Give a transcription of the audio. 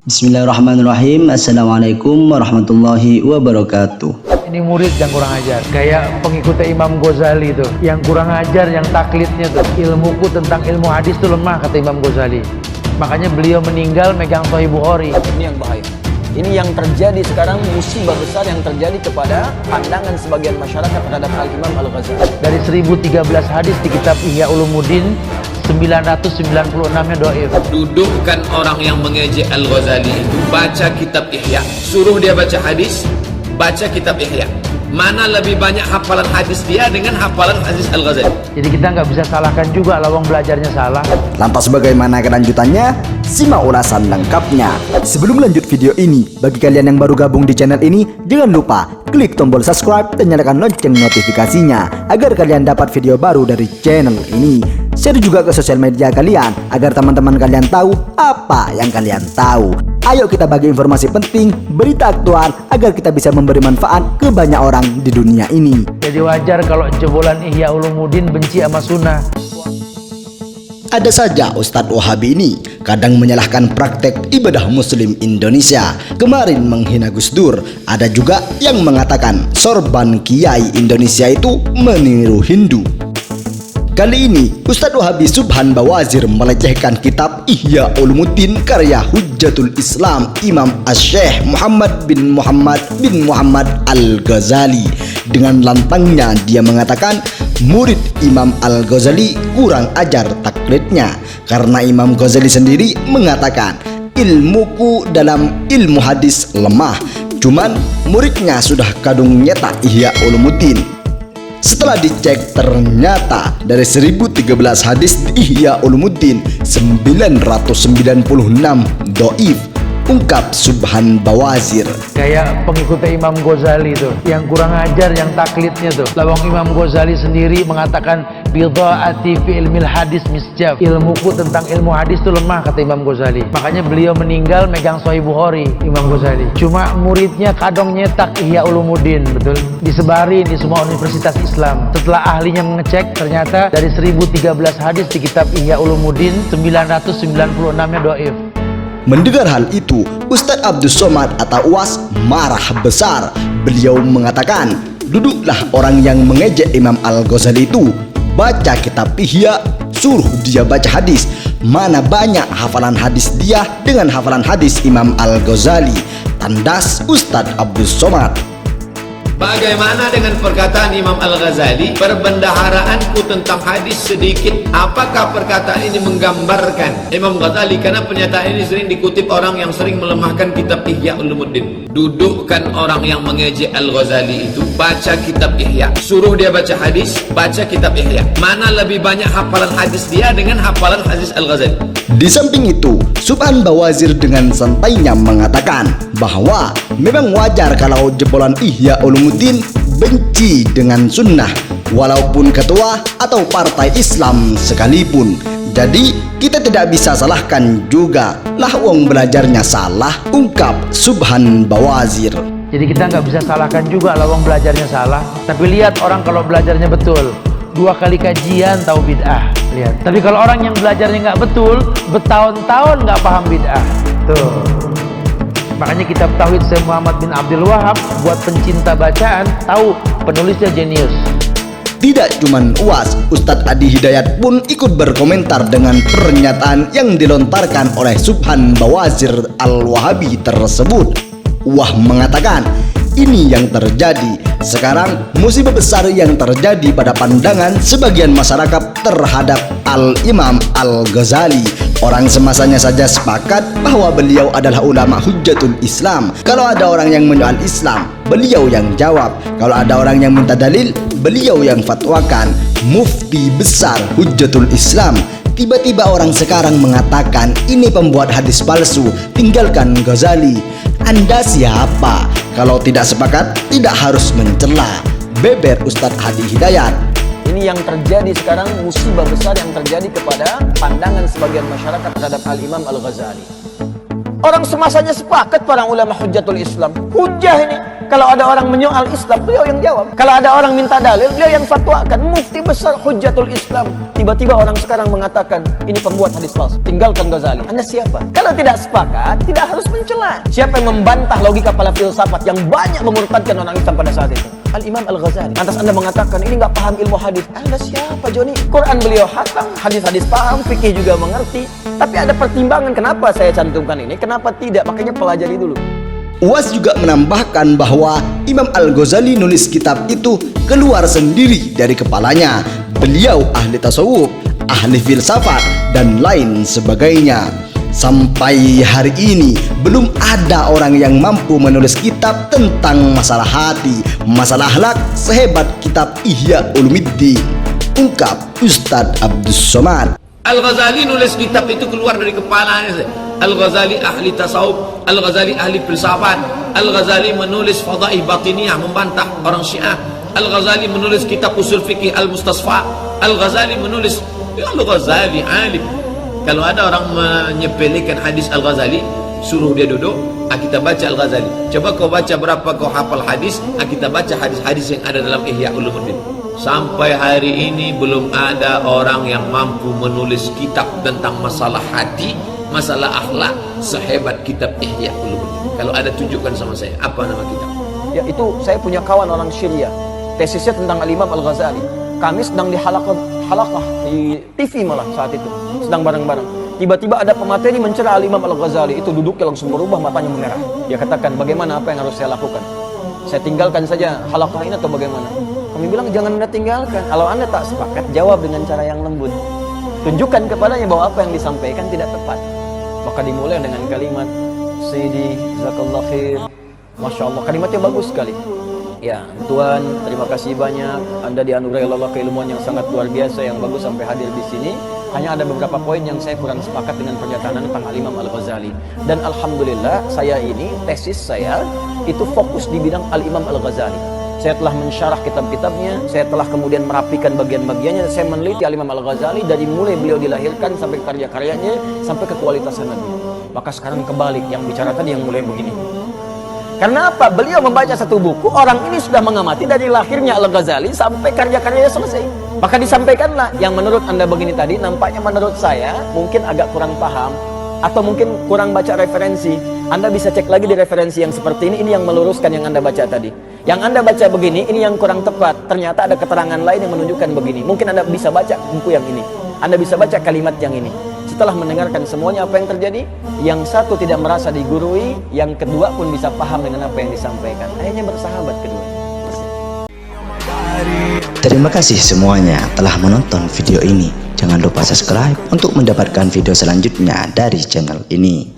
Bismillahirrahmanirrahim. Assalamualaikum warahmatullahi wabarakatuh. Ini murid yang kurang ajar, kayak pengikutnya Imam Ghazali itu, yang kurang ajar, yang taklidnya tuh. Ilmuku tentang ilmu hadis itu lemah, kata Imam Ghazali. Makanya beliau meninggal megang Sahih Bukhari. Ini yang bahaya. Ini yang terjadi sekarang, musibah besar yang terjadi kepada pandangan sebagian masyarakat terhadap Al-Imam Al-Ghazali. Dari 1013 hadis di kitab Ihya Ulumuddin, 996-nya dhaif. Dudukkan orang yang mengejek Al-Ghazali itu baca kitab Ihya, suruh dia baca hadis, baca kitab Ihya. Mana lebih banyak hafalan hadis dia dengan hafalan hadis Al-Ghazali? Jadi kita nggak bisa salahkan juga lawang belajarnya salah. Lantas bagaimana kelanjutannya? Simak ulasan lengkapnya. Sebelum lanjut video ini, bagi kalian yang baru gabung di channel ini, jangan lupa klik tombol subscribe dan nyalakan lonceng notifikasinya agar kalian dapat video baru dari channel ini. Share juga ke sosial media kalian agar teman-teman kalian tahu apa yang kalian tahu. Ayo kita bagi informasi penting, berita aktual agar kita bisa memberi manfaat ke banyak orang di dunia ini. Jadi wajar kalau jebolan Ihya Ulumuddin benci sama sunnah. Ada saja Ustadz Wahabi ini kadang menyalahkan praktek ibadah muslim Indonesia. Kemarin menghina Gus Dur. Ada juga yang mengatakan sorban kiai Indonesia itu meniru Hindu. Kali ini Ustadz Wahabi Subhan Bawazir melecehkan kitab Ihya Ulumuddin karya Hujjatul Islam Imam Asy-Syaikh Muhammad bin Muhammad Al-Ghazali. Dengan lantangnya dia mengatakan murid Imam Al-Ghazali kurang ajar taklidnya, karena Imam Ghazali sendiri mengatakan ilmuku dalam ilmu hadis lemah, cuman muridnya sudah kadung nyetak Ihya Ulumuddin. Setelah dicek ternyata dari 1013 hadis di Ihya Ulumuddin 996 dhaif, ungkap Subhan Bawazir. Kayak pengikutnya Imam Ghazali itu, yang kurang ajar, yang taklidnya tuh. Lawang Imam Ghazali sendiri mengatakan bidhaati fi ilmil hadis misjab. Ilmuku tentang ilmu hadis itu lemah, kata Imam Ghazali. Makanya beliau meninggal megang Sahih Bukhari, Imam Ghazali. Cuma muridnya kadang nyetak Ihya Ulumuddin, betul. Disebarin di semua universitas Islam. Setelah ahlinya mengecek, ternyata dari 1013 hadis di kitab Ihya Ulumuddin 996-nya dhaif. Mendengar hal itu, Ustadz Abdus Somad atau UAS marah besar. Beliau mengatakan, duduklah orang yang mengejek Imam Al-Ghazali itu, baca kitab Ihya, suruh dia baca hadis. Mana banyak hafalan hadis dia dengan hafalan hadis Imam Al-Ghazali, tandas Ustadz Abdus Somad. Bagaimana dengan perkataan Imam Al-Ghazali, perbendaharaanku tentang hadis sedikit? Apakah perkataan ini menggambarkan Imam Ghazali? Karena pernyataan ini sering dikutip orang yang sering melemahkan kitab Ihya Ulumuddin. Dudukkan orang yang mengejek Al-Ghazali itu, baca kitab Ihya, suruh dia baca hadis, baca kitab Ihya. Mana lebih banyak hafalan hadis dia dengan hafalan hadis Al-Ghazali? Di samping itu, Subhan Bawazir dengan santainya mengatakan bahwa memang wajar kalau jebolan Ihya Ulumuddin benci dengan sunnah, walaupun ketua atau partai Islam sekalipun. Jadi kita tidak bisa salahkan juga, lah wong belajarnya salah, ungkap Subhan Bawazir. Jadi kita nggak bisa salahkan juga lawang belajarnya salah. Tapi lihat orang kalau belajarnya betul, 2 kali kajian tahu bid'ah, lihat. Tapi kalau orang yang belajarnya nggak betul, bertahun-tahun nggak paham bid'ah, tuh. Makanya kitab Tauhid Syekh Muhammad bin Abdul Wahab buat pencinta bacaan, tahu penulisnya jenius. Tidak cuman UAS, Ustadz Adi Hidayat pun ikut berkomentar dengan pernyataan yang dilontarkan oleh Subhan Bawazir Al-Wahabi tersebut. Wah mengatakan, ini yang terjadi sekarang, musibah besar yang terjadi pada pandangan sebagian masyarakat terhadap Al-Imam Al-Ghazali. Orang semasanya saja sepakat bahwa beliau adalah ulama Hujjatul Islam. Kalau ada orang yang menyoal Islam, beliau yang jawab. Kalau ada orang yang minta dalil, beliau yang fatwakan. Mufti besar Hujjatul Islam. Tiba-tiba orang sekarang mengatakan ini pembuat hadis palsu, tinggalkan Ghazali. Anda siapa? Kalau tidak sepakat, tidak harus mencela. Beber Ustadz Adi Hidayat. Ini yang terjadi sekarang, musibah besar yang terjadi kepada pandangan sebagian masyarakat terhadap Al-Imam Al-Ghazali. Orang semasanya sepakat para ulama Hujjatul Islam. Hujjah ini. Kalau ada orang menyoal Islam, beliau yang jawab. Kalau ada orang minta dalil, beliau yang fatwakan. Mufti besar Hujjatul Islam. Tiba-tiba orang sekarang mengatakan, ini pembuat hadis palsu, tinggalkan Ghazali. Anda siapa? Kalau tidak sepakat, tidak harus mencela. Siapa yang membantah logika para filsafat yang banyak memurtadkan orang Islam pada saat itu? Al-Imam Al-Ghazali. Lantas Anda mengatakan, ini nggak paham ilmu hadis. Anda siapa, Joni? Quran beliau hatam, hadis-hadis paham, fikih juga mengerti. Tapi ada pertimbangan kenapa saya cantumkan ini, kenapa tidak? Makanya pelajari dulu. UAS juga menambahkan bahwa Imam Al-Ghazali nulis kitab itu keluar sendiri dari kepalanya. Beliau ahli tasawuf, ahli filsafat, dan lain sebagainya. Sampai hari ini belum ada orang yang mampu menulis kitab tentang masalah hati, masalah akhlak sehebat kitab Ihya Ulumuddin, ungkap Ustadz Abdus Somad. Al-Ghazali nulis kitab itu keluar dari kepalanya. Al-Ghazali ahli tasawuf, Al-Ghazali ahli filsafat, Al-Ghazali menulis Fadaih Batiniyah membantah orang Syiah, Al-Ghazali menulis kitab usul fikih Al-Mustasfa, Al-Ghazali menulis, Al-Ghazali alim. Kalau ada orang menyepelekan hadis Al-Ghazali, suruh dia duduk, kita baca Al-Ghazali. Coba kau baca berapa kau hafal hadis, kita baca hadis-hadis yang ada dalam Ihya Ulumuddin. Sampai hari ini belum ada orang yang mampu menulis kitab tentang masalah hati, masalah akhlak sehebat kitab Ihya Ulumuddin. Kalau ada tunjukkan sama saya, apa nama kitab? Ya itu saya punya kawan orang Syria, tesisnya tentang Al-Imam Al-Ghazali. Kami sedang di halaqah di TV malah saat itu, sedang bareng-bareng. Tiba-tiba ada pemateri mencela Al-Imam Al-Ghazali, itu duduknya langsung berubah, matanya memerah. Dia katakan, bagaimana, apa yang harus saya lakukan? Saya tinggalkan saja halaqah ini atau bagaimana? Kami bilang, jangan Anda tinggalkan. Kalau Anda tak sepakat, jawab dengan cara yang lembut. Tunjukkan kepadanya bahwa apa yang disampaikan tidak tepat. Maka dimulai dengan kalimat, Sayyidi, Jazakallah khair, Masya Allah, kalimatnya bagus sekali. Ya, Tuhan, terima kasih banyak. Anda dianugerahi Allah keilmuan yang sangat luar biasa, yang bagus sampai hadir di sini. Hanya ada beberapa poin yang saya kurang sepakat dengan pernyataan tentang Al-Imam Al-Ghazali. Dan Alhamdulillah, saya ini, tesis saya, itu fokus di bidang Al-Imam Al-Ghazali. Saya telah mensyarah kitab-kitabnya, saya telah kemudian merapikan bagian-bagiannya, saya meneliti Al-Imam Al-Ghazali dari mulai beliau dilahirkan sampai karya-karyanya, sampai ke kualitas sanadnya. Maka sekarang kebalik, yang bicara tadi yang mulai begini. Karena apa? Beliau membaca satu buku, orang ini sudah mengamati dari lahirnya Al-Ghazali sampai karya-karyanya selesai. Maka disampaikanlah yang menurut Anda begini tadi, nampaknya menurut saya mungkin agak kurang paham atau mungkin kurang baca referensi. Anda bisa cek lagi di referensi yang seperti ini yang meluruskan yang Anda baca tadi. Yang Anda baca begini, ini yang kurang tepat. Ternyata ada keterangan lain yang menunjukkan begini. Mungkin Anda bisa baca buku yang ini. Anda bisa baca kalimat yang ini. Setelah mendengarkan semuanya apa yang terjadi, yang satu tidak merasa digurui, yang kedua pun bisa paham dengan apa yang disampaikan. Akhirnya bersahabat kedua. Terima kasih semuanya telah menonton video ini. Jangan lupa subscribe untuk mendapatkan video selanjutnya dari channel ini.